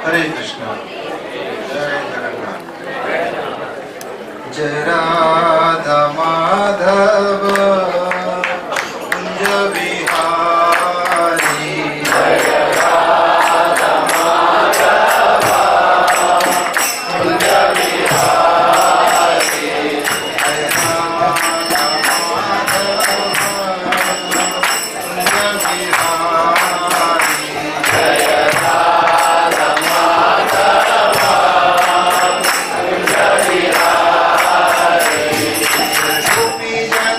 हरे कृष्णा। जय जगन्नाथ। जय राधा माधव कुंज विहारी। जय राधा माधव कुंज विहारी। जय राधा माधव कुंज विहारी। जय राधा माधव कुंज विहारी। गोपी जन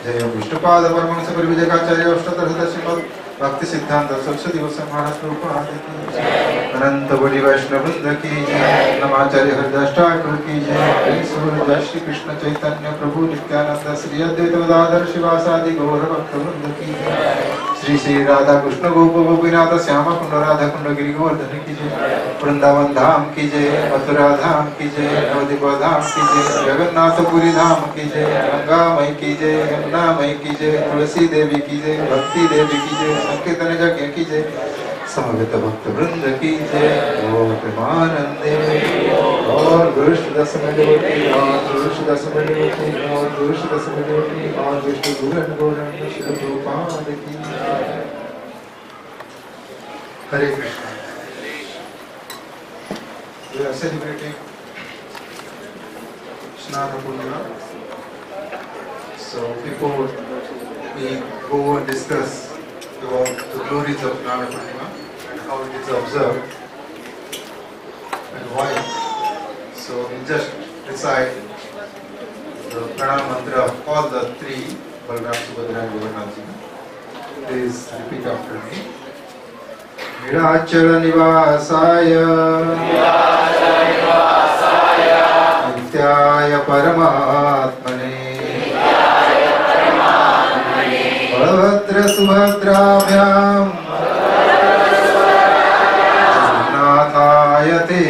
जय विष्णुपाद परमहंस परिविजकाचार्य अष्टोत्तर श्रीमद् भक्ति सिद्धांत सरस्वती गोस्वामी महाराज की अनंत बड़ी वैष्णव वृंद की जय। नमाचार्य हरिदास ठाकुर की जय। जय श्री कृष्ण चैतन्य प्रभु नित्यानंद श्री अद्वैत गदाधर शिवासादि गौर भक्त वृंद की जय। श्री श्री राधा कृष्ण गोप गोपीनाथ श्यामा कुंड राधा कुंड गिरि गोवर्धन की जय। वृंदावन धाम की जय। मथुरा धाम की जय। नवद्वीप धाम की जय। जगन्नाथपुरी धाम की जय। गंगा मई की जय। यमुना मई की जय। तुलसी देवी की जय। भक्ति देवी की जय। संकीर्तन यज्ञ की जय। समवेत भक्त वृंद की जय। ओम प्रेमानंदे और विष्णुदास मेलवती और विष्णुदास मेलवती और विष्णुदास मेलवती और विष्णु गुरन गौरंग श्री गोपाल की जय। हरे Krishna. We are celebrating Snana Purnima. So before we go and discuss about the glories of Snana Purnima and how it is observed and why, so we just recite the pranam mantra of all the three, Balram, Subhadra and Govardhan. Please repeat after me. Nirachara Nivasaya Nityaya Paramatmane Balabhadra Subhadrabhyam Jagannataya Te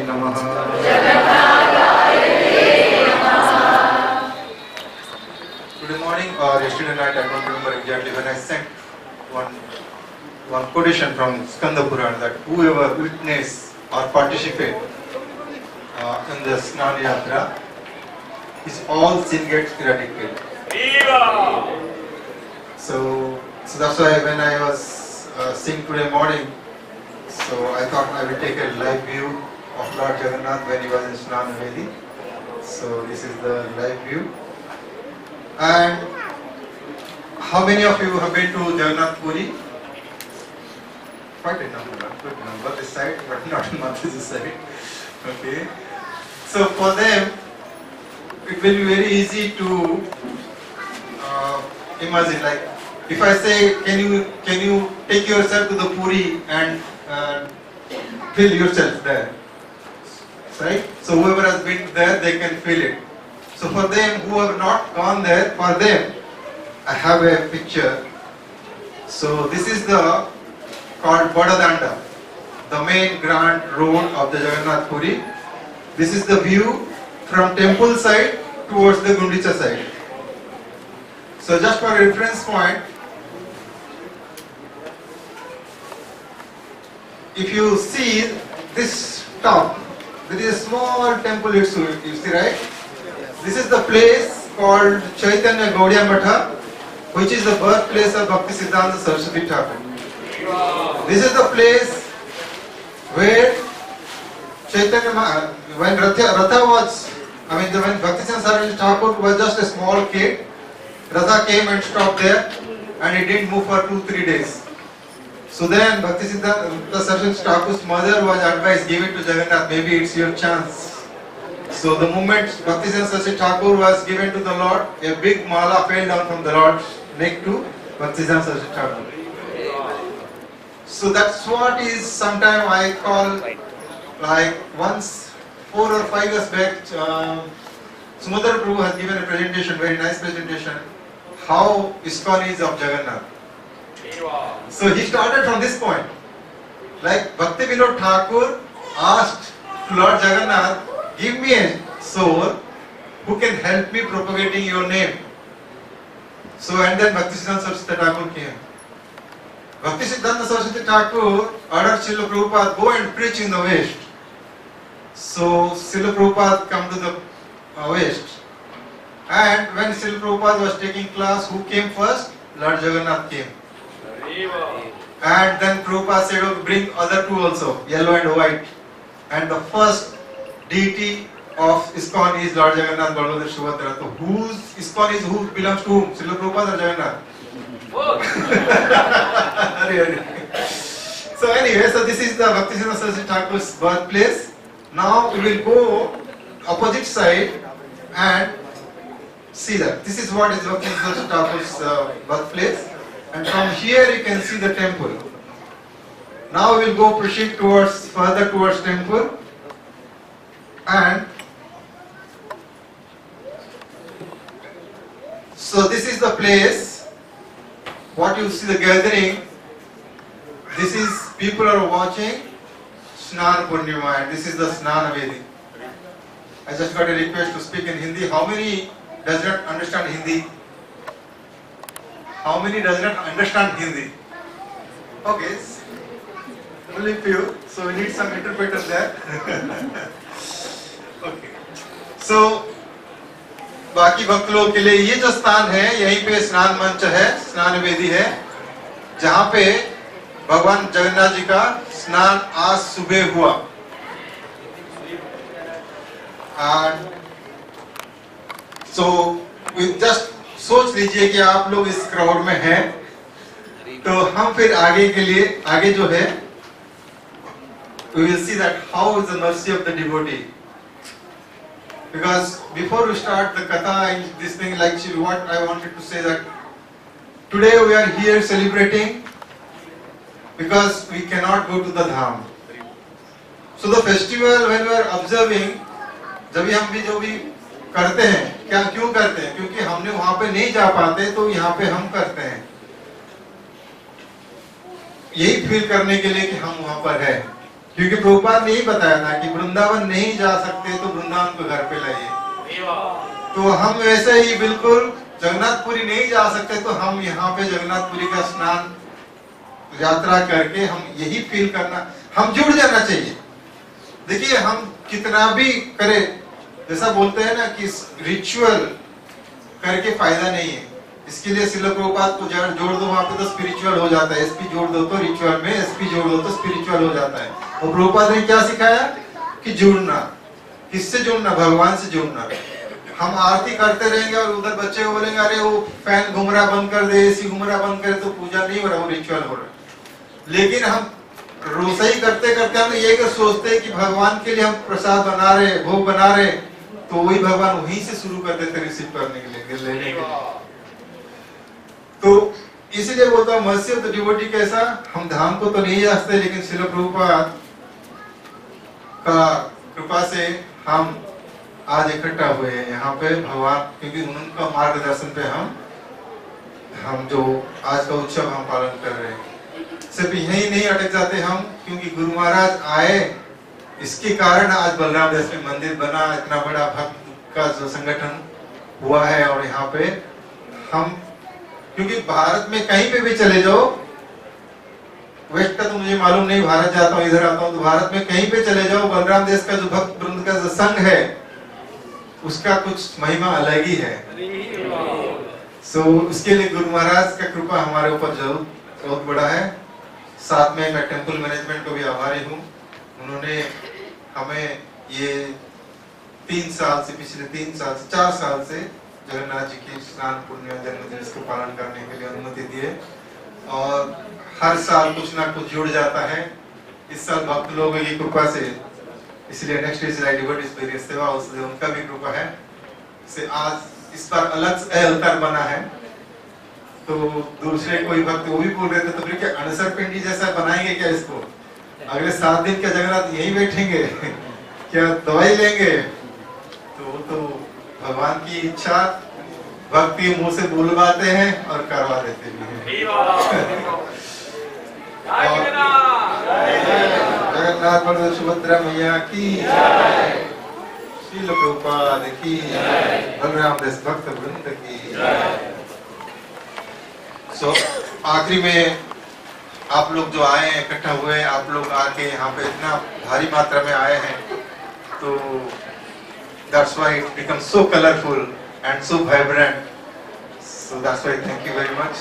Namaha. Today morning or yesterday night, I don't remember exactly, when I sent one quotation from Skanda Purana that whoever witness or participate in the Snana Yatra, his all sin gets eradicated. So that's why when I was seeing today morning, so I thought I will take a live view of Lord Jagannath when he was in Snana Vedi. So this is the live view. And how many of you have been to Jagannath Puri? Quite a number this side, but not much this side. Okay. So for them, it will be very easy to imagine, like If I say, can you take yourself to the Puri and feel yourself there, right? So whoever has been there, they can feel it. So for them who have not gone there, for them, I have a picture. So this is the called Badadanda, the main grand road of the Jagannath Puri. This is the view from temple side towards the Gundicha side. So just for a reference point, if you see this top, there is a small temple, you see, right? This is the place called Chaitanya Gaudiya Matha, which is the birthplace of Bhaktisiddhanta Saraswati Thakur. This is the place where Chaitanya, when Ratha was, when Bhaktisiddhanta Saraswati Thakur was just a small kid, Ratha came and stopped there, and he didn't move for 2-3 days. So then Bhaktisiddhanta Saraswati Thakur's mother was advised, give it to Jagannath, maybe it's your chance. So the moment Bhaktisiddhanta Saraswati Thakur was given to the Lord, a big mala fell down from the Lord's neck to Bhaktisiddhanta Saraswati Thakur. So that's what is sometime I call, like once 4 or 5 years back, Sumudra Prabhu has given a presentation, very nice presentation, how ISKCON is of Jagannath. So he started from this point. Like Bhakti Vinod Thakur asked to Lord Jagannath, give me a soul who can help me propagating your name. So and then Bhaktisiddhanta Saraswati Thakur came. Bhaktisiddhanta Saraswati Thakur ordered Srila Prabhupada, go and preach in the West. So Srila Prabhupada come to the West. And when Srila Prabhupada was taking class, who came first? Lord Jagannath came. And then Prabhupada said, okay, bring other two also, yellow and white. And the first deity of ISKCON is Lord Jagannath, Balodhara, Subhadra. So whose ISKCON is, who belongs to whom? Srila Prabhupada or Jagannath? So anyway, so this is the Bhaktisiddhanta Saraswati Thakur's birthplace. Now we will go opposite side and see that. This is what is Bhaktisiddhanta Saraswati Thakur's birthplace. And from here you can see the temple. Now we will go proceed towards, further towards temple. And so this is the place, what you see the gathering, this is, people are watching Snan Purnima, and this is the Snan Vedi. I just got a request to speak in Hindi. How many does not understand Hindi? How many does not understand Hindi? Okay, only few, so we need some interpreter there. Okay. So बाकी भक्त लोगों के लिए ये जो स्थान है, यहीं पे स्नान मंच है, स्नान वेदी है, जहाँ पे भगवान जगन्नाथ जी का स्नान आज सुबह हुआ. And so just सोच लीजिए कि आप लोग इस क्राउड में हैं, तो हम फिर आगे के लिए, आगे जो है, we will see that how is the mercy of the devotee. Because before we start the katha, this thing, like what I wanted to say, that today we are here celebrating because we cannot go to the dham. So the festival, when we are observing, जब भी हम भी जो भी करते हैं, क्या क्यों करते हैं? क्योंकि हमने वहां पे नहीं जा पाते, तो यहाँ पे हम करते हैं, यही फील करने के लिए कि हम वहां पर है. क्योंकि प्रभुपाद ने यही बताया था कि वृंदावन नहीं जा सकते तो वृंदावन को घर पे लाइए. तो हम वैसे ही बिल्कुल जगन्नाथपुरी नहीं जा सकते, तो हम यहाँ पे जगन्नाथपुरी का स्नान यात्रा करके हम यही फील करना, हम जुड़ जाना चाहिए. देखिए हम कितना भी करें, जैसा बोलते हैं ना कि रिचुअल करके फायदा नहीं है. इसके लिए श्रील प्रभुपाद को जोड़ दो वहां पे तो स्पिरिचुअल हो जाता है, एसपी जोड़ दो तो रिचुअल में, एसपी जोड़ दो तो स्पिरिचुअल हो जाता है. और प्रभुपाद ने क्या सिखाया कि जुड़ना, किससे जुड़ना? भगवान से जुड़ना. हम आरती करते रहेंगे और उधर बच्चे को बोलेंगे अरे वो फैन घूम रहा बंद कर दे, एसी घूम रहा बंद करे, तो पूजा नहीं हो रहा, वो रिचुअल हो रहा है. लेकिन हम रोसई करते करते हम ये सोचते हैं कि भगवान के लिए हम प्रसाद बना रहे, भोग बना रहे, तो वही भगवान वहीं से शुरू कर देते रिसीव करने के लिए, लेने के लिए. तो इसीलिए बोलता हूँ मर्सी ऑफ द डिवोटी कैसा, हम धाम को तो नहीं जाते लेकिन श्रील प्रभुपाद का कृपा से हम आज इकट्ठा हुए हैं यहाँ पे भगवान, क्योंकि उनका मार्गदर्शन पे हम जो आज का उत्सव हम पालन कर रहे हैं। सिर्फ यही नहीं अटक जाते हम, क्योंकि गुरु महाराज आए, इसके कारण आज बलराम देश में मंदिर बना, इतना बड़ा भक्त का जो संगठन हुआ है। और यहाँ पे हम, क्योंकि भारत में कहीं पे भी चले जाओ, वेस्ट का तो मुझे मालूम नहीं, भारत जाता हूँ इधर आता हूँ तो भारत में कहीं पे चले जाओ, बलराम देश का जो भक्त वृंद का जो संघ है उसका कुछ महिमा अलग ही है। सो उसके लिए गुरु महाराज का कृपा हमारे ऊपर जरूर बहुत बड़ा है। साथ में मैं टेंपल मैनेजमेंट को भी आभारी हूँ, उन्होंने हमें ये 3 साल से, पिछले 3 साल से 4 साल से जगन्नाथ जी की स्नान पूर्णिमा जन्मदिन को पालन करने के लिए अनुमति दिए। और हर साल कुछ ना कुछ जुड़ जाता है। इस साल भक्त लोगों की कृपा से, इसलिए next is like devotees various सेवा, उससे उनका भी कृपा है से आज इस बार अलग से अवतार बना है। तो दूसरे कोई भक्त वो भी बोल रहे थे, तो फिर क्या अनसर पिंडी जैसा बनाएंगे क्या इसको, अगले 7 दिन क्या जगन्नाथ यहीं बैठेंगे क्या दवाई लेंगे? तो भगवान की इच्छा, भक्ति मुंह से बुलवाते हैं और करवा देते भी हैं। जगन्नाथ बलदेव सुभद्रा मैया की, श्रील प्रभुपाद की, बलराम देश भक्त वृंद की। सो आखिरी में आप लोग जो आए हैं, इकट्ठा हुए, आप लोग आके यहाँ पे इतना भारी मात्रा में आए हैं, तो that's why it becomes so colorful and so vibrant. So that's why thank you very much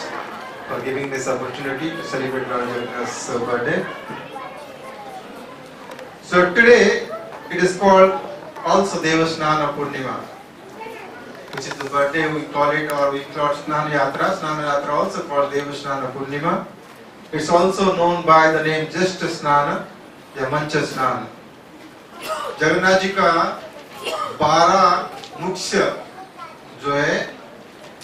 for giving this opportunity to celebrate Lord Jagannath's birthday. So today it is called also Devasnana Purnima, which is the birthday we call it, or we call Snana Yatra. Snana Yatra also called Devasnana Purnima. It's also known by the name Jyeshta Snana या मंच स्नान। जगन्नाथ जी का 12 मुख्य जो है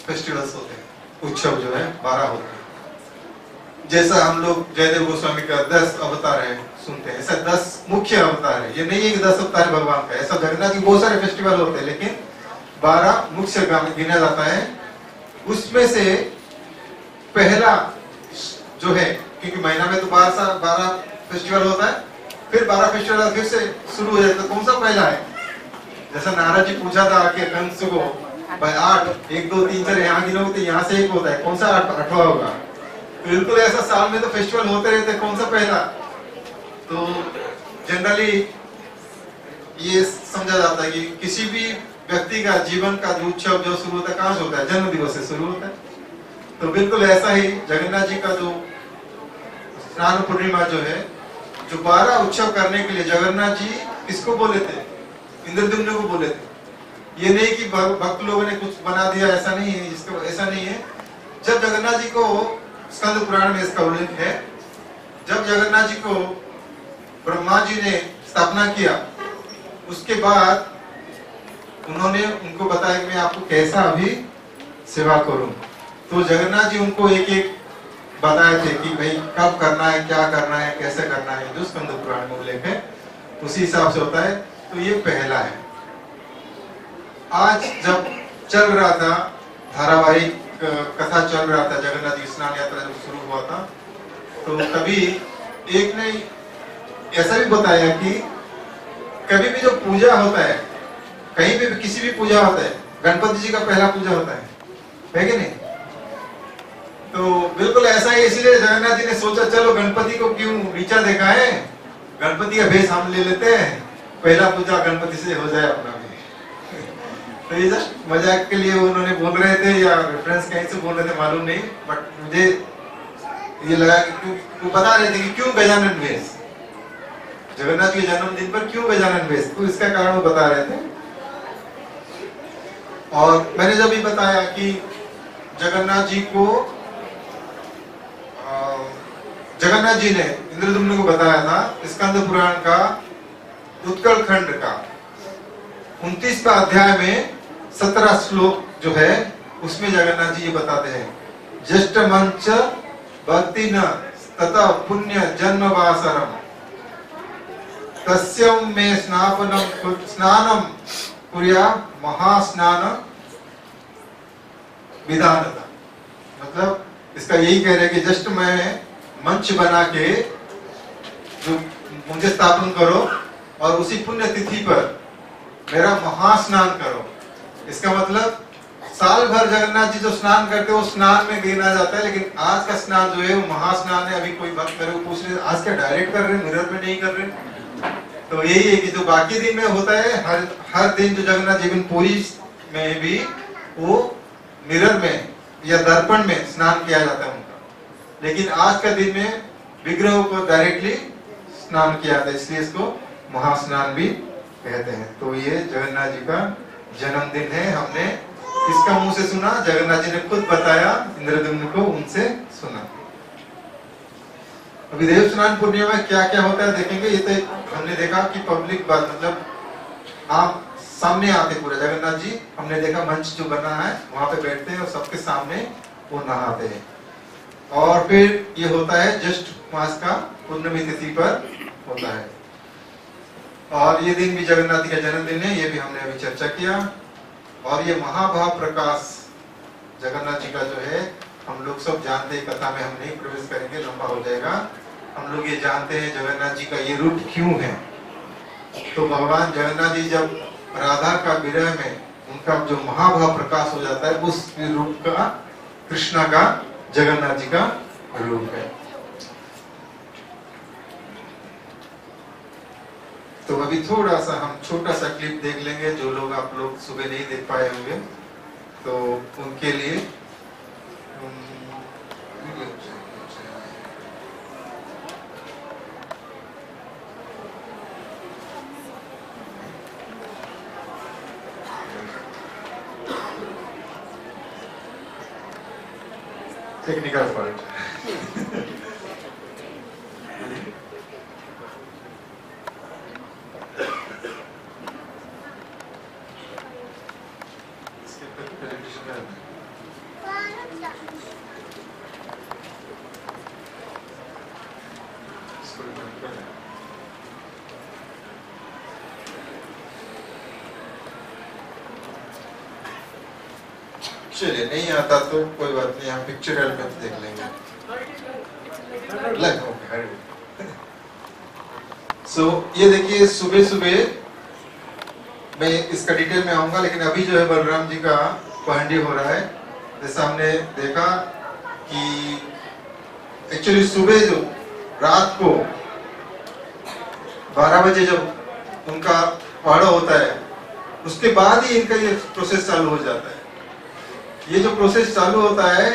festivals होते हैं, उत्सव जो है 12 होते हैं। जैसा हम लोग जयदेव गोस्वामी का 10 अवतार है सुनते हैं, ऐसा 10 मुख्य अवतार है। ये नहीं है कि 10 अवतार भगवान का, ऐसा जगन्नाथ जी बहुत सारे फेस्टिवल होते हैं, लेकिन 12 मुख्य गिना जाता है। उसमें से पहला जो है, क्योंकि महीना में तो 12 फेस्टिवल होता है, फिर 12 फेस्टिवल फिर से शुरू हो जाता है। कौन सा पहला है? जैसा नारद जी पूछा था आके कंस को, भाई 8 1 2 3 4 यहाँ गिनोगे तो यहाँ से एक होता है, कौन सा 8वां होगा? बिल्कुल ऐसा साल में तो फेस्टिवल होते रहते, कौन सा पहला? तो जनरली ये समझा जाता है कि किसी भी व्यक्ति का जीवन का जो उत्सव जो शुरू होता है कहाँ से होता है? जन्म दिवस से शुरू होता है। तो बिल्कुल ऐसा ही जगन्नाथ जी का जो स्नान पूर्णिमा जो है, जो 12 उत्सव करने के लिए जगन्नाथ जी किसको बोले थे? इंद्रद्युम्न को बोले थे। ये नहीं कि भक्त लोगों ने कुछ बना दिया, ऐसा नहीं है, इसको ऐसा नहीं है। जब जगन्नाथ जी को, स्कंद पुराण में इसका उल्लेख है, जब जगन्नाथ जी को ब्रह्मा जी ने स्थापना किया, उसके बाद उन्होंने उनको बताया कि मैं आपको कैसा अभी सेवा करूं। तो जगन्नाथ जी उनको एक एक बताए थे कि भाई कब करना है, क्या करना है, कैसे करना है, जो स्कंद पुराण में उल्लेख है उसी हिसाब से होता है। तो ये पहला है। आज जब चल रहा था धारावाहिक कथा चल रहा था, जगन्नाथ जी स्नान यात्रा जब शुरू हुआ था, तो कभी एक ने ऐसा भी बताया कि कभी भी जो पूजा होता है, कहीं पे भी किसी भी पूजा होता है, गणपति जी का पहला पूजा होता है कि नहीं? तो बिल्कुल ऐसा ही, इसीलिए जगन्नाथ जी ने सोचा चलो गणपति को क्यों नीचा देखा है, गणपति का भेष हम ले लेते हैं, पहला पूजा गणपति से हो जाए अपना भी। तो ये जस्ट मजाक के लिए उन्होंने बोल रहे थे या रेफरेंस कहीं से बोल रहे थे मालूम नहीं, बट मुझे ये लगा कि वो बता रहे थे कि क्यों गजानन भेष, जगन्नाथ के जन्मदिन पर क्यों गजानन भेष, तो इसका कारण वो बता रहे थे। और मैंने जब ये बताया कि जगन्नाथ जी को, जगन्नाथ जी ने इंद्रद्युम्न को बताया था स्कंद पुराण का उत्कल खंड का 29वां अध्याय में 17 श्लोक जो है, उसमें जगन्नाथ जी ये बताते हैं, ज्येष्ठ मंच भक्ति न तथा पुण्य जन्म वासरम तस्यम में स्नानम कुर्या महास्नान विधानता। मतलब इसका यही कह रहे कि जस्ट मैं मंच बना के जो मुझे स्थापन करो और उसी पुण्य तिथि पर मेरा महास्नान करो। इसका मतलब साल भर जगन्नाथ जी जो स्नान करते हैं वो स्नान में गिना जाता है, लेकिन आज का स्नान जो है वो महास्नान है। अभी कोई भक्त मेरे को पूछ रहे आज क्या डायरेक्ट कर रहे हैं, मिरर में नहीं कर रहे। तो यही है कि जो बाकी दिन में होता है, हर दिन जो जगन्नाथ जी पुरी में भी वो मिरर में या दर्पण में स्नान किया जाता है उनका, लेकिन आज का दिन में विग्रहों को डायरेक्टली स्नान किया जाता है, इसलिए इसको महास्नान भी कहते हैं। तो ये जगन्नाथ जी का जन्मदिन है। हमने किसका मुंह से सुना? जगन्नाथ जी ने खुद बताया, इंद्रद्युम्न को उनसे सुना। अभी देव स्नान पूर्णिमा में क्या क्या होता है देखेंगे। ये तो हमने देखा कि पब्लिक बात, मतलब आप सामने आते पूरे जगन्नाथ जी, हमने देखा मंच जो बना है वहां पे बैठते हैं और सबके सामने वो नहाते हैं। और फिर ये होता है ज्येष्ठ मास का पूर्णिमा तिथि पर होता है। और ये दिन भी जगन्नाथ जी का जन्मदिन है, ये भी हमने अभी चर्चा किया। और ये महाभाव प्रकाश जगन्नाथ जी का जो है हम लोग सब जानते हैं, कथा में हम नहीं प्रवेश करेंगे, लंबा हो जाएगा। हम लोग ये जानते हैं जगन्नाथ जी का ये रूप क्यों है। तो भगवान जगन्नाथ जी जब राधा का विरह में उनका जो महाभाव प्रकाश हो जाता है, उस रूप का कृष्णा का जगन्नाथ जी का रूप है। तो अभी थोड़ा सा हम छोटा सा क्लिप देख लेंगे, जो लोग आप लोग सुबह नहीं देख पाए होंगे तो उनके लिए। Technical fault. चलिए, नहीं आता तो कोई बात नहीं, हम पिक्चर में देख लेंगे। ये देखिए, सुबह सुबह मैं इसका डिटेल में आऊंगा, लेकिन अभी जो है बलराम जी का पहंडी हो रहा है। जैसा हमने देखा कि एक्चुअली सुबह जो रात को 12 बजे जब उनका पहड़ा होता है, उसके बाद ही इनका ये प्रोसेस चालू हो जाता है। ये जो प्रोसेस चालू होता है,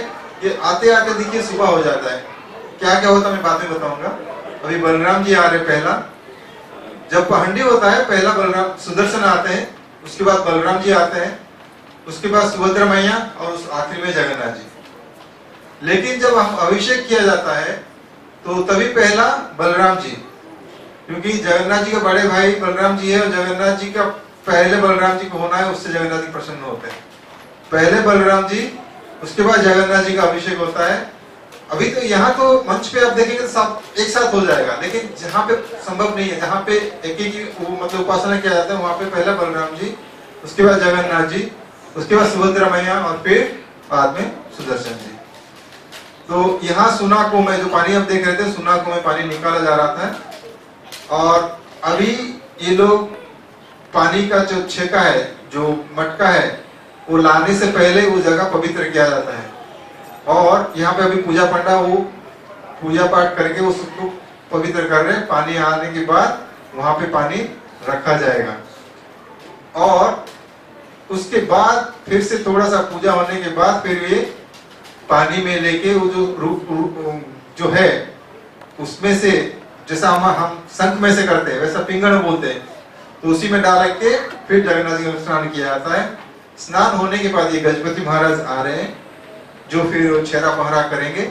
ये आते आते देखिए सुबह हो जाता है। क्या क्या होता है मैं बाद में बताऊंगा। अभी बलराम जी आ रहे। पहला जब पहंडी होता है, पहला बलराम सुदर्शन आते हैं, उसके बाद बलराम जी आते हैं, उसके बाद सुभद्रा मैया और उस आखिरी में जगन्नाथ जी। लेकिन जब हम अभिषेक किया जाता है तो तभी पहला बलराम जी, क्योंकि जगन्नाथ जी के बड़े भाई बलराम जी है और जगन्नाथ जी का पहले बलराम जी को होना है, उससे जगन्नाथ जी प्रसन्न होते हैं। पहले बलराम जी, उसके बाद जगन्नाथ जी का अभिषेक होता है। अभी तो यहाँ तो मंच पे आप देखेंगे तो सब एक साथ हो जाएगा, लेकिन जहाँ पे संभव नहीं है, जहाँ पे एक ही मतलब उपासना किया जाता है, वहाँ पे पहला बलराम जी, उसके बाद जगन्नाथ जी, उसके बाद सुभद्रा मैया और फिर बाद में सुदर्शन जी। तो यहाँ सुना को में जो पानी आप देख रहे थे, सुना को में पानी निकाला जा रहा था। और अभी ये लोग पानी का जो छेका है, जो मटका है, वो लाने से पहले वो जगह पवित्र किया जाता है। और यहाँ पे अभी पूजा पंडा वो पूजा पाठ करके उसको पवित्र कर रहे हैं। पानी आने के बाद वहां पे पानी रखा जाएगा और उसके बाद फिर से थोड़ा सा पूजा होने के बाद फिर ये पानी में लेके वो जो रूप जो है उसमें से, जैसा हम शंख में से करते हैं वैसा पिंगल बोलते हैं, तो उसी में डाल के फिर जगन्नाथ जी का स्नान किया जाता है। स्नान होने के बाद ये गजपति महाराज आ रहे हैं, जो फिर छेरा पहरा करेंगे।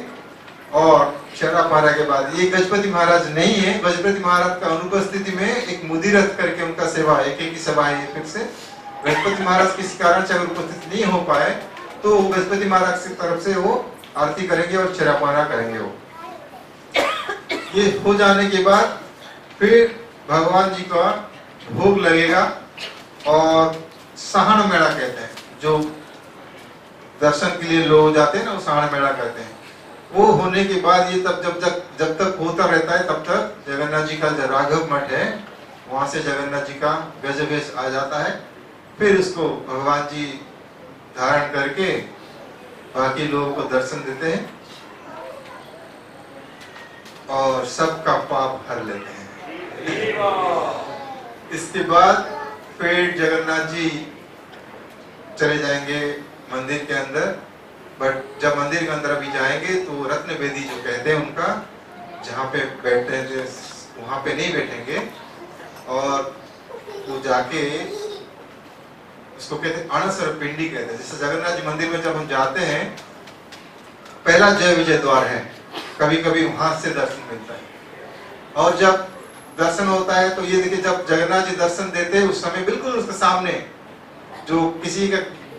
और छेरा पहरा के बाद ये गजपति महाराज नहीं है, गजपति महाराज का अनुपस्थिति में एक मुदिरथ करके उनका सेवा, एक की सभा है। फिर से गजपति महाराज किसी कारण से अगर उपस्थित नहीं हो पाए तो गजपति महाराज की तरफ से वो आरती करेंगे और चरापाना करेंगे वो। ये हो जाने के बाद फिर भगवान जी का भोग लगेगा और साहन मेला कहते हैं, जो दर्शन के लिए लोग जाते हैं ना वो साहन मेला कहते हैं। वो होने के बाद ये तब जब तक होता रहता है तब तक जगन्नाथ जी का जो राघव मठ है वहां से जगन्नाथ जी का गजवेश आ जाता है। फिर उसको भगवान जी धारण करके बाकी लोगों को दर्शन देते हैं और सबका पाप हर लेते हैं। इसके बाद फिर जगन्नाथ जी चले जाएंगे मंदिर के अंदर। बट जब मंदिर के अंदर अभी जाएंगे तो रत्न वेदी जो कहते हैं उनका, जहाँ पे बैठते हैं वहां पे नहीं बैठेंगे और वो जाके उसको कहते हैं अणसर पिंडी कहते हैं। जैसे जगन्नाथ जी मंदिर में जब हम जाते हैं पहला जय विजय द्वार है, कभी कभी वहां से दर्शन मिलता है। और जब दर्शन होता है तो ये देखिए जब जगन्नाथ जी दर्शन देते हैं उस समय बिल्कुल उसके सामने जो किसी का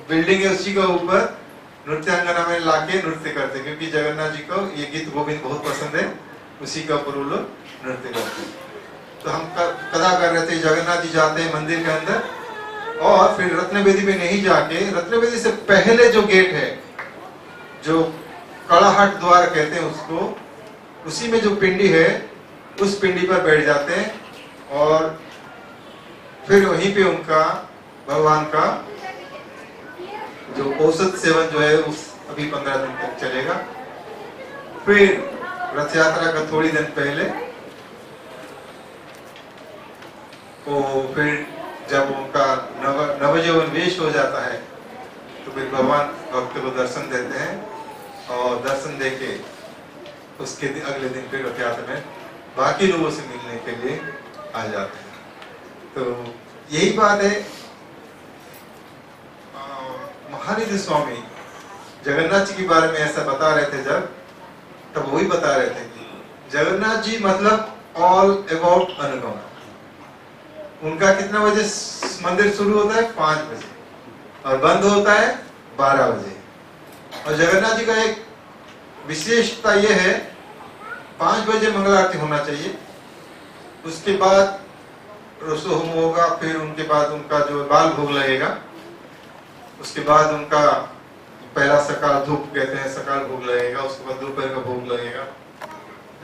बिल्डिंग है उसी के ऊपर नृत्यांगना में लाके नृत्य करते हैं, क्योंकि जगन्नाथ जी को ये गीत गोविंद बहुत पसंद है, उसी का ऊपर वो लोग नृत्य करते हैं। तो हम कदा कर रहे थे जगन्नाथ जी जाते हैं मंदिर के अंदर और फिर रत्नवेदी में नहीं जाके रत्नवेदी से पहले जो गेट है जो कड़ाहट द्वार कहते हैं उसको, उसी में जो पिंडी है उस पिंडी पर बैठ जाते हैं और फिर वहीं पे उनका भगवान का जो औसत सेवन जो है उस अभी 15 दिन तक चलेगा। फिर रथ यात्रा का थोड़ी दिन पहले तो फिर जब उनका नवजीवन वेश हो जाता है तो फिर भगवान भक्त को दर्शन देते हैं और दर्शन देके उसके अगले दिन फिर रथ यात्रा में बाकी लोगों से मिलने के लिए आ जाते हैं। तो यही बात है। महानिधि स्वामी जगन्नाथ जी के बारे में ऐसा बता रहे थे जब, तब वही बता रहे थे कि जगन्नाथ जी मतलब ऑल अबाउट अनुगम। उनका कितना बजे मंदिर शुरू होता है? 5 बजे और बंद होता है 12 बजे। और जगन्नाथ जी का एक विशेषता यह है 5 बजे मंगल आरती होना चाहिए, उसके बाद रसो होम होगा, फिर उनके बाद उनका जो बाल भोग लगेगा, उसके बाद उनका पहला सकाल धूप कहते हैं सकाल भोग लगेगा, उसके बाद दोपहर का भोग लगेगा।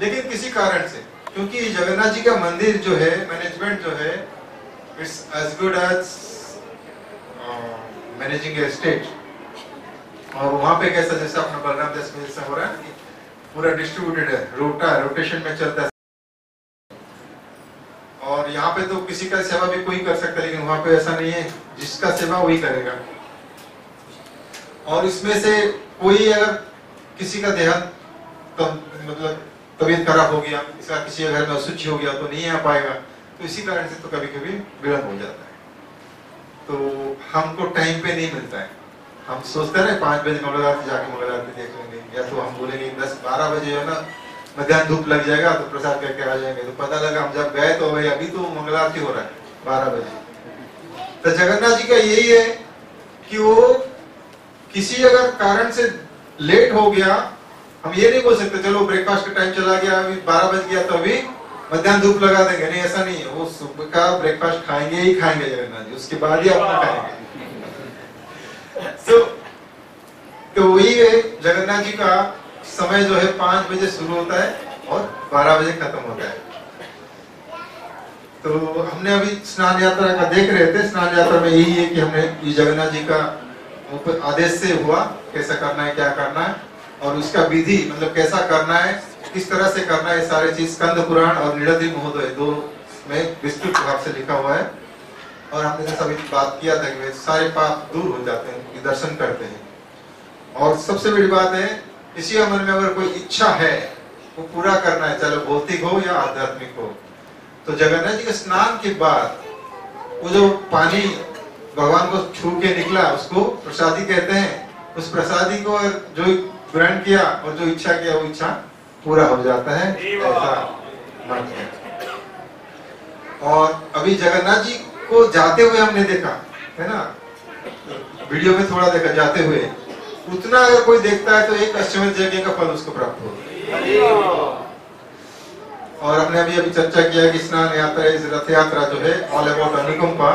लेकिन किसी कारण से क्योंकि जगन्नाथ जी का मंदिर जो है मैनेजमेंट जो है it's as good as managing a state. और वहां पे कैसा जैसा अपना बलराम देश में जैसा हो रहा है कि पूरा डिस्ट्रीब्यूटेड है, रोटेशन में चलता है। और यहाँ पे तो किसी का सेवा भी कोई कर सकता है, लेकिन वहां पे ऐसा नहीं है, जिसका सेवा वही करेगा। और इसमें से कोई अगर किसी का देहांत तो मतलब तबीयत खराब हो गया, इसका किसी के घर में असुचि हो गया तो नहीं आ पाएगा, तो इसी कारण से तो कभी कभी विलम्ब हो जाता है। तो हमको टाइम पे नहीं मिलता है। हम सोचते हैं ना 5 बजे मंगल आरती जाके मंगल आरती देख लेंगे, या तो हम बोलेंगे 10-12 बजे है ना मध्याह्न धूप लग जाएगा तो प्रसाद करके आ जाएंगे। तो पता लगा हम जब गए तो भाई अभी तो मंगल आरती हो रहा है 12 बजे। तो जगन्नाथ जी का यही है कि वो किसी अगर कारण से लेट हो गया, हम ये नहीं बोल सकते चलो ब्रेकफास्ट का टाइम चला गया अभी 12 बज गया तो अभी मध्याह्न धूप लगा देंगे, नहीं ऐसा नहीं है। वो सुबह का ब्रेकफास्ट खाएंगे ही खाएंगे जगन्नाथ जी, उसके बाद ही अपना खाएंगे। तो वही है जगन्नाथ जी का समय जो है 5 बजे शुरू होता है और 12 बजे खत्म होता है। तो हमने अभी स्नान यात्रा का देख रहे थे। स्नान यात्रा में यही है कि हमने जगन्नाथ जी का आदेश से हुआ कैसा करना है क्या करना है और उसका विधि मतलब कैसा करना है किस तरह से करना है, सारे चीज स्कंद पुराण और नीलाद्रि महोदय 2 में विस्तृत भाव से लिखा हुआ है। और हमने जैसा अभी बात किया था कि सारे पाप दूर हो जाते हैं, दर्शन करते हैं। और सबसे बड़ी बात है किसी मन में अगर कोई इच्छा है वो पूरा करना है, चाहे भौतिक हो या आध्यात्मिक हो, तो जगन्नाथ जी के स्नान के बाद वो जो पानी भगवान को छू के निकला उसको प्रसादी कहते हैं। उस प्रसादी को जो ग्रहण किया और जो इच्छा किया वो इच्छा पूरा हो जाता है, ऐसा मन है। और अभी जगन्नाथ जी को जाते हुए हमने देखा है ना, वीडियो में थोड़ा देखा जाते हुए, उतना अगर कोई देखता है तो एक अश्वमेध यज्ञ का फल उसको प्राप्त होगा। और हमने अभी चर्चा किया कि स्नान यात्रा, इस रथ यात्रा जो है ऑल अबाउट अनुकंपा।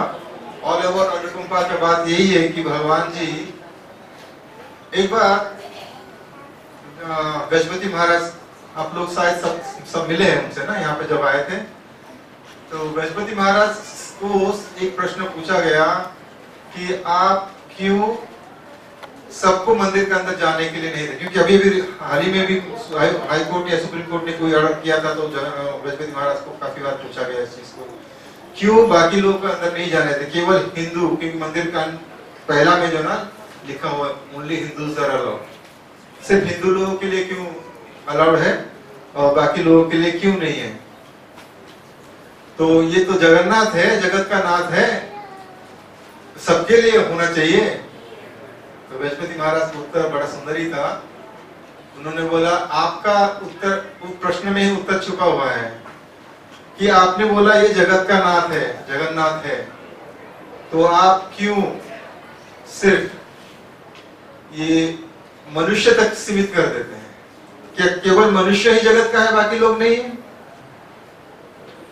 ऑल अबाउट अनुकंपा के बाद यही है कि भगवान जी एक बार गजपति महाराज, आप लोग शायद सब मिले हैं उनसे ना यहाँ पे जब आए थे, तो गजपति महाराज को एक प्रश्न पूछा गया कि आप क्यों सबको मंदिर के अंदर जाने के लिए नहीं थे, क्योंकि अभी हाल ही में भी हाई कोर्ट या सुप्रीम कोर्ट ने कोई ऑर्डर किया था, तो गजपति महाराज को काफी बार पूछा गया इस चीज को, क्यों बाकी लोग अंदर नहीं जाने थे, केवल हिंदू, क्योंकि मंदिर का पहला में जो ना लिखा हुआ ओनली हिंदूज आर अलाउड, सिर्फ हिंदू लोगों के लिए क्यों अलाउड है और बाकी लोगों के लिए क्यों नहीं है। तो ये तो जगन्नाथ है, जगत का नाथ है, सबके लिए होना चाहिए। तो गजपति महाराज का उत्तर बड़ा सुंदर ही था। उन्होंने बोला आपका उत्तर प्रश्न में ही उत्तर छुपा हुआ है कि आपने बोला ये जगत का नाथ है, जगन्नाथ है, तो आप क्यों सिर्फ ये मनुष्य तक सीमित कर देते हैं? क्या केवल मनुष्य ही जगत का है, बाकी लोग नहीं है?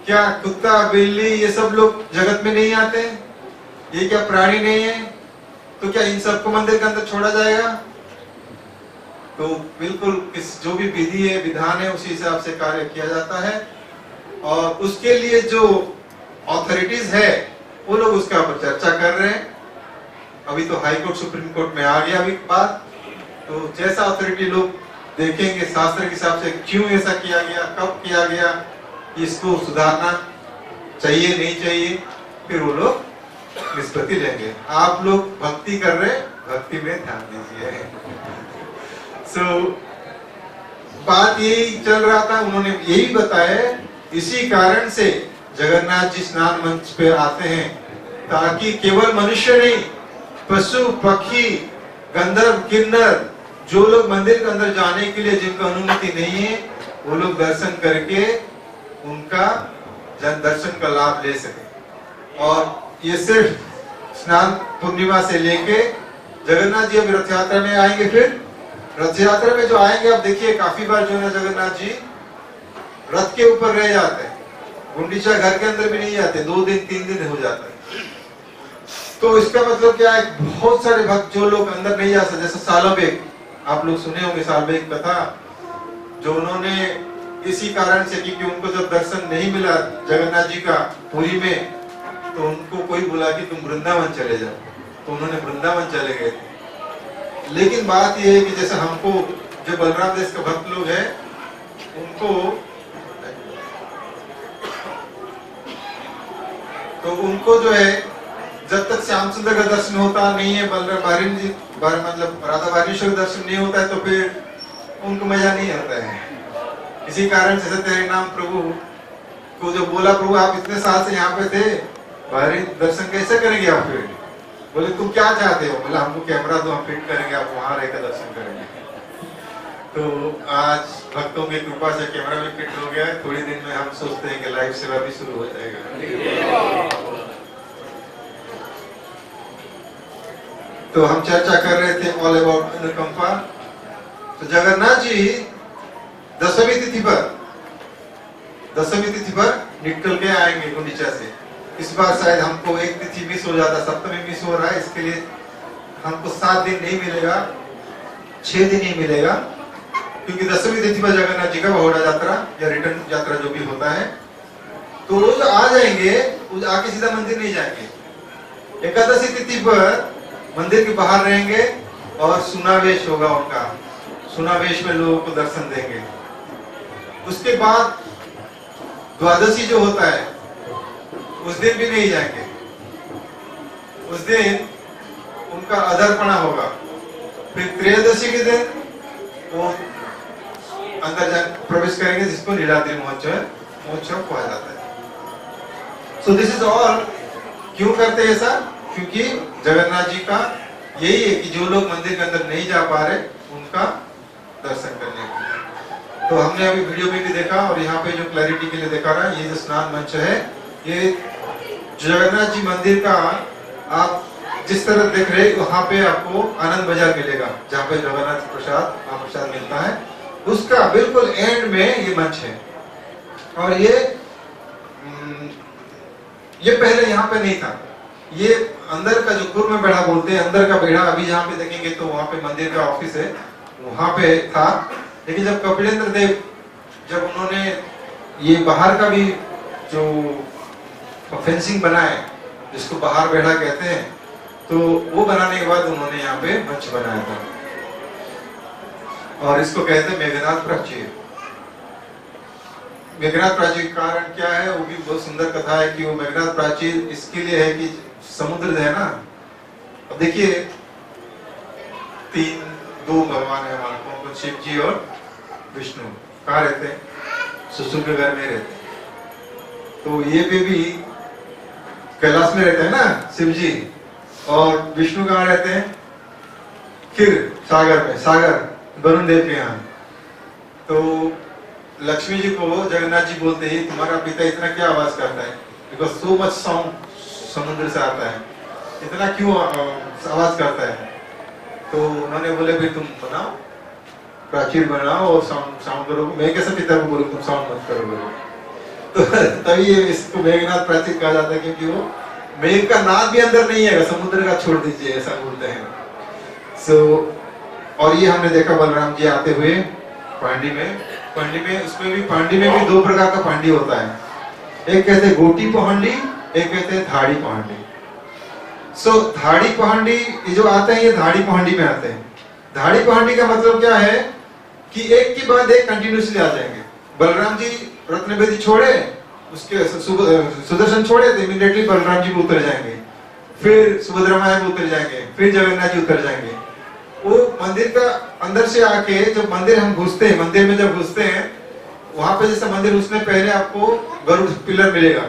क्या कुत्ता बिल्ली ये सब लोग जगत में नहीं आते? ये क्या प्राणी नहीं है? तो क्या इन सबको मंदिर के अंदर छोड़ा जाएगा? तो बिल्कुल जो भी विधि है, विधान है, उसी हिसाब से कार्य किया जाता है। और उसके लिए जो ऑथोरिटीज है वो लोग उसका ऊपर चर्चा कर रहे हैं। अभी तो हाई कोर्ट सुप्रीम कोर्ट में आ गया अभी बात, तो जैसा ऑथोरिटी लोग देखेंगे शास्त्र के हिसाब से क्यों ऐसा किया गया, कब किया गया, इसको सुधारना चाहिए नहीं चाहिए, फिर वो लोग निष्पत्ति लेंगे। आप लोग भक्ति कर रहे, भक्ति में ध्यान दीजिए। बात यही चल रहा था, उन्होंने यही बताया, इसी कारण से जगन्नाथ जी स्नान मंच पे आते हैं ताकि केवल मनुष्य नहीं, पशु पक्षी गंधर्व किन्नर जो लोग मंदिर के अंदर जाने के लिए जिनको अनुमति नहीं है, वो लोग दर्शन करके उनका दर्शन का लाभ ले सके। और ये सिर्फ स्नान पूर्णिमा से लेके जगन्नाथ जी अभी रथ यात्रा में आएंगे, फिर रथ यात्रा में जो आएंगे आप देखिए काफी बार जो है ना जगन्नाथ जी रथ के ऊपर रह जाते हैं, गुंडीचा घर के अंदर भी नहीं जाते, 2 दिन 3 दिन हो जाता है। तो इसका मतलब क्या है, बहुत सारे भक्त जो लोग अंदर नहीं जा सकते, जैसे सालबेग आप लोग सुने होंगे, सालबेग कथा, जो उन्होंने इसी कारण से क्योंकि उनको जब दर्शन नहीं मिला जगन्नाथ जी का पुरी में, तो उनको कोई बोला कि तुम वृंदावन चले जाओ, तो उन्होंने वृंदावन चले गए। लेकिन बात यह है कि जैसे हमको जो बलराम देश के भक्त लोग हैं उनको जो है जब तक श्याम सुंदर का दर्शन होता नहीं है, बलराम जी मतलब राधा वारिणेश्वर का दर्शन नहीं होता है, तो फिर उनको मजा नहीं आता है। इसी कारण से तेरे नाम प्रभु को जो बोला, प्रभु आप इतने साल से यहाँ पे थे, बाहरी दर्शन कैसे करेंगे आप? फिर बोले तुम क्या चाहते हो? बोला हमको कैमरा दो, हम फिट करेंगे, आप वहां रहकर दर्शन करेंगे। तो आज भक्तों की कृपा से कैमरा भी फिट हो गया, थोड़ी दिन में हम सोचते हैं कि लाइव सेवा भी शुरू हो जाएगा। तो हम चर्चा कर रहे थे ऑल अबाउट अनुकंपा। तो जगन्नाथ जी दशमी तिथि पर निकल के आएंगे गुंडीचा से। इस बार शायद हमको एक तिथि मिस हो जाता, सप्तमी मिस हो रहा है, इसके लिए हमको 7 दिन नहीं मिलेगा, 6 दिन ही मिलेगा, क्योंकि दशमी तिथि पर जगन्नाथ जी का बहुड़ा यात्रा या रिटर्न यात्रा जो भी होता है, तो रोज आ जाएंगे, आके सीधा मंदिर नहीं जाएंगे। एकादशी तिथि पर मंदिर के बाहर रहेंगे और सुनावेश होगा उनका, सुनावेश में लोगों को दर्शन देंगे। उसके बाद द्वादशी जो होता है उस दिन भी नहीं जाएंगे, उस दिन उनका अधरपणा होगा। फिर त्रयोदशी के दिन वो अंदर प्रवेश करेंगे, जिसको नीलाद्रि महोत्सव कहा जाता है। So this is all. क्यों करते हैं ऐसा? क्योंकि जगन्नाथ जी का यही है कि जो लोग मंदिर के अंदर नहीं जा पा रहे उनका दर्शन करने के लिए। तो हमने अभी वीडियो में भी देखा और यहाँ पे जो क्लैरिटी के लिए देखा रहा, ये जो स्नान मंच है, ये जगन्नाथ जी मंदिर का आप जिस तरह देख रहे हैं, वहां पे आपको आपको आनंद बाजार मिलेगा, जहाँ पे जगन्नाथ प्रसाद महाप्रसाद मिलता है, उसका बिल्कुल एंड में ये मंच है। और ये पहले यहाँ पे नहीं था। ये अंदर का जो पूर्व में बेढ़ा बोलते हैं, अंदर का बेढ़ा, अभी जहाँ पे देखेंगे तो वहाँ पे मंदिर का ऑफिस है, वहाँ पे था। लेकिन जब कपिलेंद्र देव जब उन्होंने ये बाहर का भी जो फेंसिंग बनाए, जिसको बाहर बेढ़ा कहते हैं, तो वो बनाने के बाद उन्होंने यहाँ पे मंच बनाया था और इसको कहते हैं मेघनाथ प्राचीर। मेघनाथ प्राचीर का कारण क्या है, वो भी बहुत सुंदर कथा है कि वो मेघनाथ प्राचीर इसके लिए है कि समुद्र है ना। अब देखिए दो भगवान है हमारे को, शिव जी और विष्णु। कहाँ रहते हैं? ससुर के घर में रहते हैं। तो ये भी कैलाश में रहते हैं ना शिव जी, और विष्णु कहाँ रहते हैं? फिर सागर में, सागर वरुण देव के यहाँ। तो लक्ष्मी जी को जगन्नाथ जी बोलते हैं तुम्हारा पिता इतना क्या आवाज करता है, बिकॉज सो मच साउंड समुद्र से आता है, इतना क्यों आवाज करता है? तो उन्होंने बोले भाई तुम बनाओ, प्राचीर बनाओ और साउंड करो। मैं कैसे पिता को बोलूं तुम साउंड मत करो बोलो? तो तभी इसको मेघनाथ प्राचीर कहा जाता है, क्योंकि वो मेघ का नाद भी अंदर नहीं है, समुद्र का छोड़ दीजिए, ऐसा बोलते हैं। और ये हमने देखा बलराम जी आते हुए पांडी में, उसमें भी पांडी में भी दो प्रकार का पांडी होता है, एक कहते हैं गोटी पहांडी, एक कहते हैं धाड़ी पहांडी। धाड़ी पहांडी ये जो आते हैं, ये धाड़ी पहांडी में आते हैं। धाड़ी पहांडी का मतलब क्या है कि एक के बाद एक कंटिन्यूसली आ जाएंगे। बलराम जी रत्नवेदी छोड़े, उसके सुदर्शन छोड़े तो इमीडिएटली बलराम जी भी उतर जाएंगे, फिर सुभद्रा माया भी उतर जाएंगे, फिर जगन्नाथ जी उतर जाएंगे। वो मंदिर का अंदर से आके जब मंदिर हम घुसते हैं, मंदिर में जब घुसते हैं, वहां पे जैसे मंदिर घुसने पहले आपको गरुड़ पिलर मिलेगा,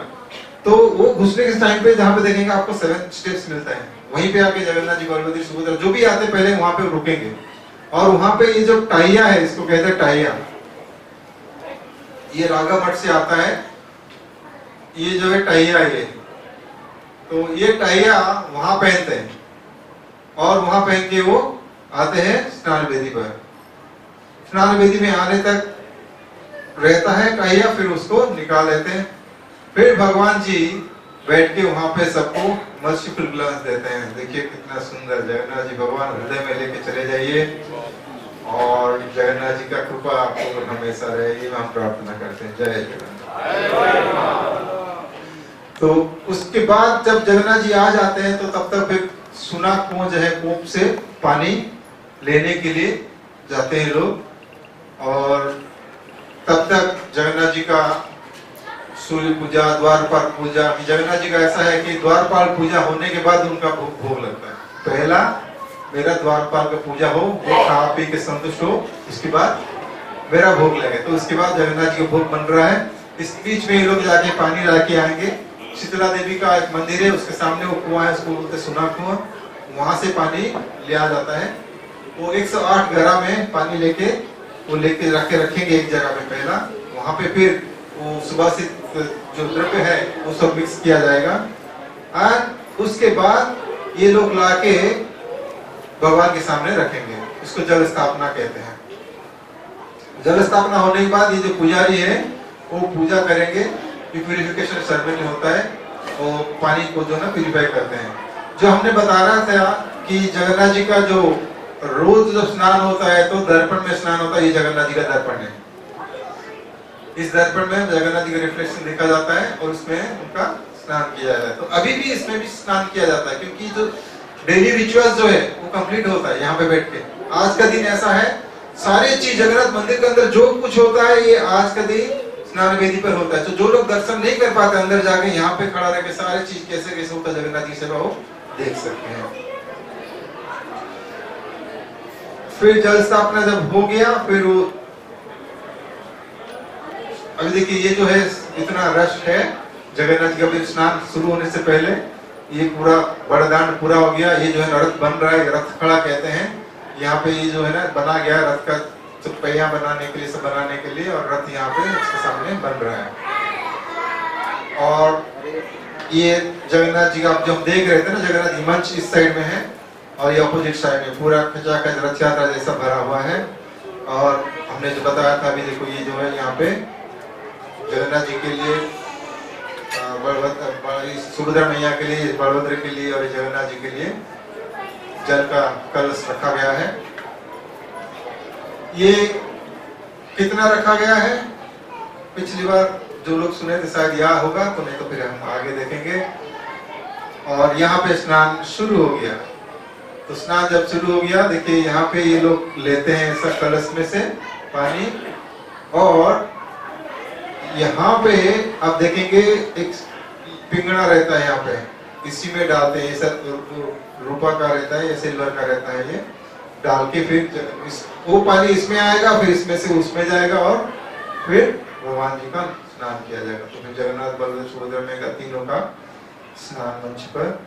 तो वो घुसने के टाइम पे जहाँ पे देखेंगे आपको 7 स्टेप्स मिलता है, वहीं पे आके जगन्नाथ जी, बलभद्र, सुभद्रा जो भी आते पहले वहां पे रुकेंगे। और वहां पे ये जो टाइया है, इसको कहते हैं टाइया, ये रागा मठ से आता है। ये जो है टाइया, तो ये टाइया वहां पहनते हैं और वहां पहन के वो आते हैं स्नान वेदी पर। स्नान वेदी में आने तक रहता है टाइया, फिर उसको निकाल लेते हैं। फिर भगवान जी बैठ के वहां पे सबको मर्सीफुल ग्लास देते हैं। देखिए कितना सुंदर, जगन्नाथ जी भगवान हृदय में लेके चले जाइए और जगन्नाथ जी का कृपा आपको हमेशा रहे, ये हम प्रार्थना करते हैं। जय जगन्नाथ। तो उसके बाद जब जगन्नाथ जी आ जाते हैं तो तब तक फिर सुना कुआं जो है, कूप से पानी लेने के लिए जाते हैं लोग। और तब तक जगन्नाथ जी का सूर्य पूजा, द्वारपाल पूजा, जगन्नाथ जी का ऐसा है कि द्वारपाल पूजा होने के बाद उनका भोग लगता है। पहला मेरा द्वारपाल का पूजा हो, वो खा पी के संतुष्ट हो, उसके बाद मेरा भोग लगे। तो उसके बाद जगन्नाथ जी का भोग बन रहा है। इस बीच में ये लोग जाके पानी ला के आएंगे। शीतला देवी का एक मंदिर है, उसके सामने वो कुआं है, उसको बोलते सुना कुआं, वहां से पानी लिया जाता है। वो 108 घड़ा में पानी लेके रखेंगे एक जगह पे। पहला वहां पे फिर वो सुभाषित जो द्रव्य है वो सब मिक्स किया जाएगा और उसके बाद ये लोग लाके भगवान के सामने रखेंगे। इसको जल स्थापना कहते हैं। जल स्थापना होने के बाद ये जो पुजारी है वो पूजा करेंगे, प्यूरिफिकेशन सेरेमनी होता है और पानी को जो ना प्यूरिफाई करते हैं। जो हमने बता रहा था कि जगन्नाथ जी का जो रोज जब स्नान होता है तो दर्पण में स्नान होता है, ये जगन्नाथ जी का दर्पण है। इस दर्पण में जगन्नाथ जी का रिफ्लेक्शन देखा जाता है और उसमें उनका स्नान किया जाता है। तो अभी भी इसमें भी स्नान किया जाता है, क्योंकि जो डेली रिचुअल्स जो है वो कंप्लीट होता है यहाँ पे बैठ के। आज का दिन ऐसा है, सारी चीज जगन्नाथ मंदिर के अंदर जो कुछ होता है ये आज का दिन स्नान वेदी पर होता है। तो जो लोग दर्शन नहीं कर पाते अंदर जाके यहाँ पे खड़ा रह के सारी चीज कैसे कैसे होता है जगन्नाथ जी सेवा हो देख सकते हैं। फिर जल स्थापना जब हो गया, फिर वो अभी देखिए ये जो है इतना रश है जगन्नाथ जी का स्नान शुरू होने से पहले। ये पूरा बड़दान पूरा हो गया। ये जो है रथ बन रहा है, रथ खड़ा कहते हैं। यहाँ पे ये जो है ना बना गया रथ का पहिया बनाने के लिए, सब बनाने के लिए, और रथ यहाँ पे उसके सामने बन रहा है। और ये जगन्नाथ जी का जो हम देख रहे थे ना, जगन्नाथ जी मंच इस साइड में है और ये अपोजिट साइड में पूरा खचा खच रथ यात्रा जैसा भरा हुआ है। और हमने जो बताया था अभी देखो ये जो है यहाँ पे जगन्नाथ जी के लिए, सुभद्रा मैया के लिए, बलभद्र के लिए और जगन्नाथ जी के लिए जल का कलश रखा गया है। ये कितना रखा गया है पिछली बार जो लोग सुने थे शायद याद होगा, तो नहीं तो फिर हम आगे देखेंगे। और यहाँ पे स्नान शुरू हो गया। तो स्नान जब शुरू हो गया देखिए यहाँ पे ये लोग लेते हैं ऐसा कलश में से पानी, और यहाँ पे आप देखेंगे एक पिंगड़ा रहता है, यहाँ पे इसी में डालते हैं। ऐसा रूपा का रहता है या सिल्वर का रहता है, ये डाल के फिर वो पानी इसमें आएगा, फिर इसमें से उसमें जाएगा और फिर भगवान जी का स्नान किया जाएगा। तो फिर जगन्नाथ बलदेव सुभद्रा मैया तीनों का स्नान मंच पर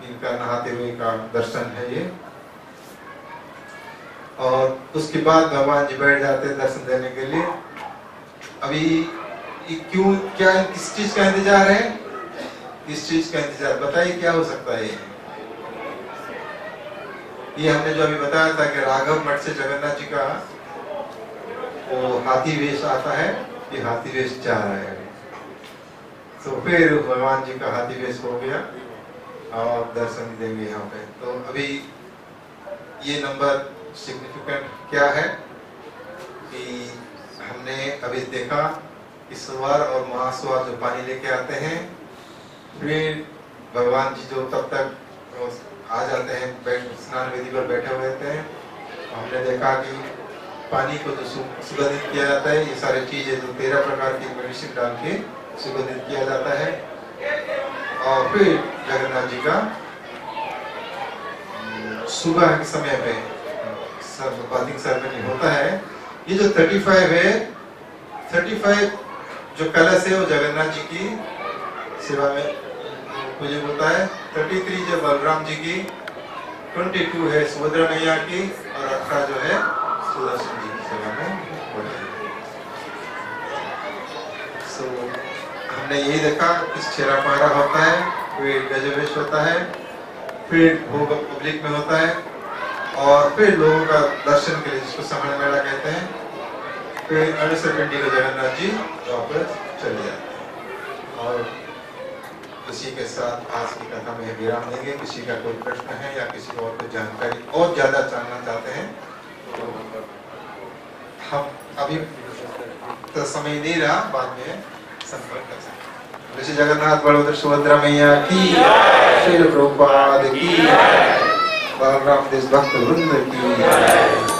इनका नहाते हुए का दर्शन है ये। और उसके बाद भगवान जी बैठ जाते हैं दर्शन देने के लिए। अभी क्यों, क्या किस चीज का इंतजार है? किस चीज का इंतजार बताइए, क्या हो सकता है ये हमने जो अभी बताया था कि राघव मठ से जगन्नाथ जी का वो हाथी वेश आता है, ये हाथी वेश जा रहा है। तो फिर भगवान जी का हाथी वेश हो गया और दर्शन देंगे यहाँ पे। तो अभी ये नंबर सिग्निफिकेंट क्या है कि हमने अभी देखा कि सुवार और महासुवार जो पानी लेके आते हैं, फिर भगवान जी जो तब तक आ जाते हैं, स्नान वेदी पर बैठे हुए थे। हमने देखा कि पानी को जो सुगंधित किया जाता है, ये सारी चीजें जो 13 प्रकार की मेडिसिन डाल के सुगंधित किया जाता है। और फिर जगन्नाथ जी का सुबह के समय पे बाथिंग सेरेमनी होता है। ये जो 35 है, 35 जो कलश है वो जगन्नाथ जी की सेवा में पूजा होता है। 33 जो बलराम जी की, 22 है सुभद्रा मैया की और 18 जो है सुदर्शन जी की सेवा में होता है। सो हमने यही देखा कि छेरा पहरा होता है, फिर गजवेश होता है, फिर भोग पब्लिक में होता है, और फिर लोगों का दर्शन के लिए जिसको समण मेला कहते हैं, फिर 68 पिंडी को जगन्नाथ जी वापस चले जाते हैं। और इसी के साथ आज की कथा में विराम देंगे। किसी का कोई प्रश्न है या किसी को और कोई जानकारी और ज्यादा जानना चाहते हैं तो हम अभी तो समय नहीं रहा, बाद में संपर्क कर सकते हैं। श्री जगन्नाथ बलभद्र सुभद्रा मैया की, श्री प्रभुपाद की, बलराम देश भक्त वृंद की।